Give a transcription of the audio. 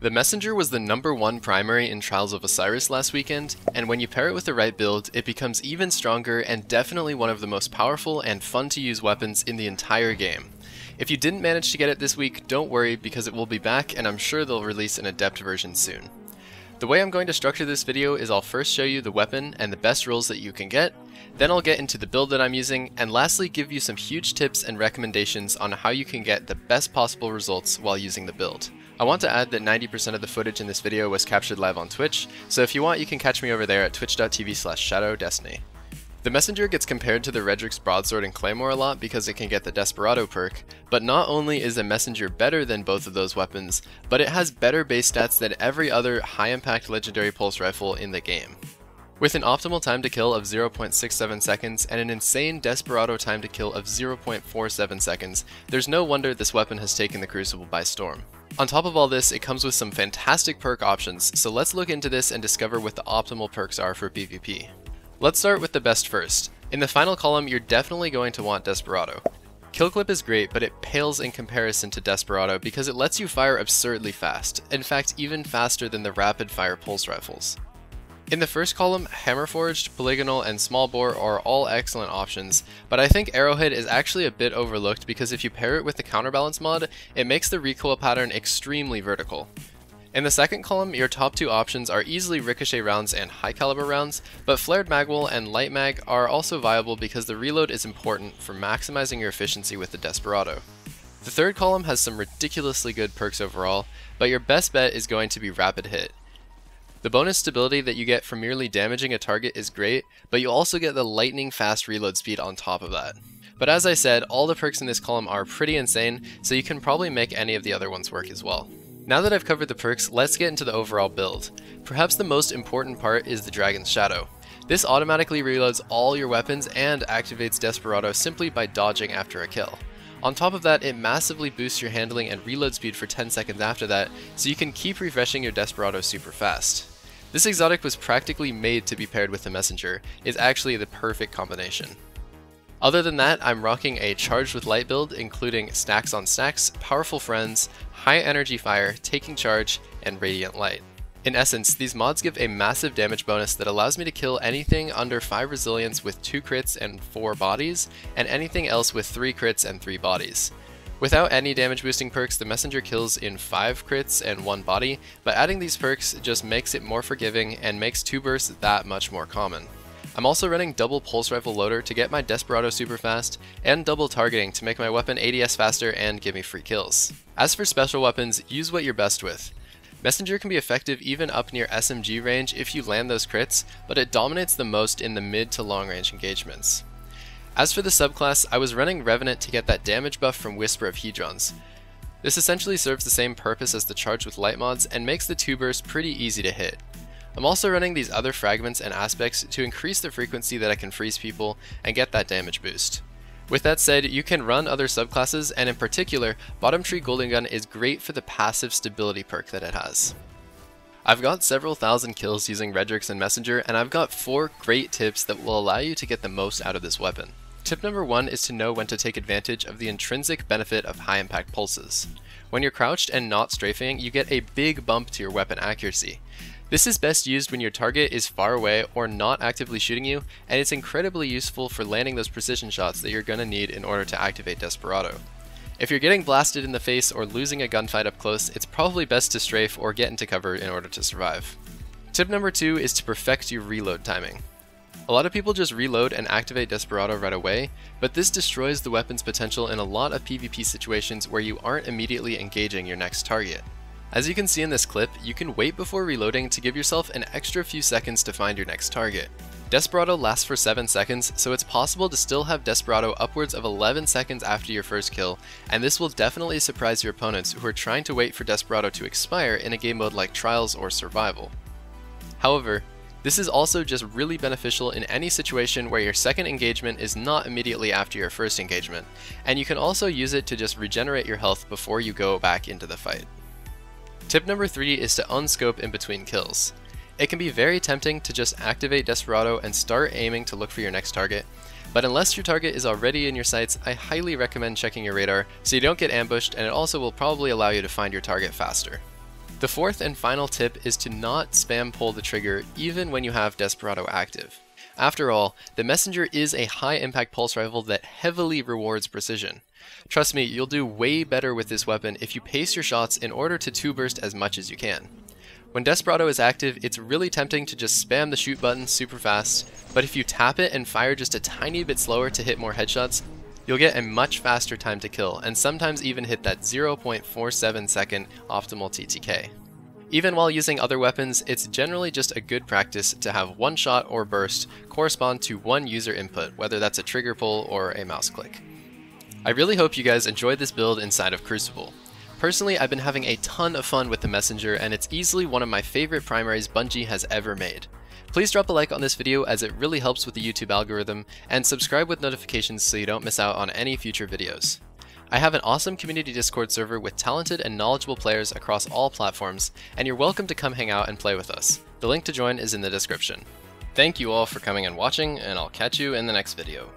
The Messenger was the #1 primary in Trials of Osiris last weekend, and when you pair it with the right build, it becomes even stronger and definitely one of the most powerful and fun to use weapons in the entire game. If you didn't manage to get it this week, don't worry because it will be back and I'm sure they'll release an adept version soon. The way I'm going to structure this video is I'll first show you the weapon and the best rolls that you can get, then I'll get into the build that I'm using, and lastly give you some huge tips and recommendations on how you can get the best possible results while using the build. I want to add that 90% of the footage in this video was captured live on Twitch, so if you want you can catch me over there at twitch.tv/shadowdestiny. The Messenger gets compared to the Redrix's Broadsword and Claymore a lot because it can get the Desperado perk, but not only is the Messenger better than both of those weapons, but it has better base stats than every other high-impact legendary pulse rifle in the game. With an optimal time to kill of 0.67 seconds and an insane Desperado time to kill of 0.47 seconds, there's no wonder this weapon has taken the Crucible by storm. On top of all this, it comes with some fantastic perk options, so let's look into this and discover what the optimal perks are for PvP. Let's start with the best first. In the final column, you're definitely going to want Desperado. Kill clip is great, but it pales in comparison to Desperado because it lets you fire absurdly fast, in fact even faster than the rapid fire pulse rifles. In the first column, Hammerforged, Polygonal, and Small Bore are all excellent options, but I think Arrowhead is actually a bit overlooked because if you pair it with the Counterbalance mod, it makes the recoil pattern extremely vertical. In the second column, your top two options are easily Ricochet rounds and High Caliber rounds, but Flared Magwell and Light Mag are also viable because the reload is important for maximizing your efficiency with the Desperado. The third column has some ridiculously good perks overall, but your best bet is going to be Rapid Hit. The bonus stability that you get from merely damaging a target is great, but you also get the lightning fast reload speed on top of that. But as I said, all the perks in this column are pretty insane, so you can probably make any of the other ones work as well. Now that I've covered the perks, let's get into the overall build. Perhaps the most important part is the Dragon's Shadow. This automatically reloads all your weapons and activates Desperado simply by dodging after a kill. On top of that, it massively boosts your handling and reload speed for 10 seconds after that, so you can keep refreshing your Desperado super fast. This exotic was practically made to be paired with the Messenger. It's actually the perfect combination. Other than that, I'm rocking a Charged with Light build including Stacks on Stacks, Powerful Friends, High Energy Fire, Taking Charge, and Radiant Light. In essence, these mods give a massive damage bonus that allows me to kill anything under 5 resilience with 2 crits and 4 bodies, and anything else with 3 crits and 3 bodies. Without any damage boosting perks, the Messenger kills in 5 crits and 1 body, but adding these perks just makes it more forgiving and makes 2 bursts that much more common. I'm also running double pulse rifle loader to get my Desperado super fast, and double targeting to make my weapon ADS faster and give me free kills. As for special weapons, use what you're best with. Messenger can be effective even up near SMG range if you land those crits, but it dominates the most in the mid to long range engagements. As for the subclass, I was running Revenant to get that damage buff from Whisper of Hedrons. This essentially serves the same purpose as the Charged with Light mods and makes the 2 burst pretty easy to hit. I'm also running these other fragments and aspects to increase the frequency that I can freeze people and get that damage boost. With that said, you can run other subclasses, and in particular, Bottom Tree Golden Gun is great for the passive stability perk that it has. I've got several thousand kills using Redrix and Messenger, and I've got 4 great tips that will allow you to get the most out of this weapon. Tip number 1 is to know when to take advantage of the intrinsic benefit of high impact pulses. When you're crouched and not strafing, you get a big bump to your weapon accuracy. This is best used when your target is far away or not actively shooting you, and it's incredibly useful for landing those precision shots that you're going to need in order to activate Desperado. If you're getting blasted in the face or losing a gunfight up close, it's probably best to strafe or get into cover in order to survive. Tip number 2 is to perfect your reload timing. A lot of people just reload and activate Desperado right away, but this destroys the weapon's potential in a lot of PvP situations where you aren't immediately engaging your next target. As you can see in this clip, you can wait before reloading to give yourself an extra few seconds to find your next target. Desperado lasts for 7 seconds, so it's possible to still have Desperado upwards of 11 seconds after your first kill, and this will definitely surprise your opponents who are trying to wait for Desperado to expire in a game mode like Trials or Survival. However, this is also just really beneficial in any situation where your second engagement is not immediately after your first engagement, and you can also use it to just regenerate your health before you go back into the fight. Tip number 3 is to unscope in between kills. It can be very tempting to just activate Desperado and start aiming to look for your next target, but unless your target is already in your sights, I highly recommend checking your radar so you don't get ambushed, and it also will probably allow you to find your target faster. The fourth and final tip is to not spam pull the trigger even when you have Desperado active. After all, the Messenger is a high impact pulse rifle that heavily rewards precision. Trust me, you'll do way better with this weapon if you pace your shots in order to 2-burst as much as you can. When Desperado is active, it's really tempting to just spam the shoot button super fast, but if you tap it and fire just a tiny bit slower to hit more headshots, you'll get a much faster time to kill, and sometimes even hit that 0.47 second optimal TTK. Even while using other weapons, it's generally just a good practice to have one shot or burst correspond to one user input, whether that's a trigger pull or a mouse click. I really hope you guys enjoyed this build inside of Crucible. Personally, I've been having a ton of fun with the Messenger, and it's easily one of my favorite primaries Bungie has ever made. Please drop a like on this video as it really helps with the YouTube algorithm, and subscribe with notifications so you don't miss out on any future videos. I have an awesome community Discord server with talented and knowledgeable players across all platforms, and you're welcome to come hang out and play with us. The link to join is in the description. Thank you all for coming and watching, and I'll catch you in the next video.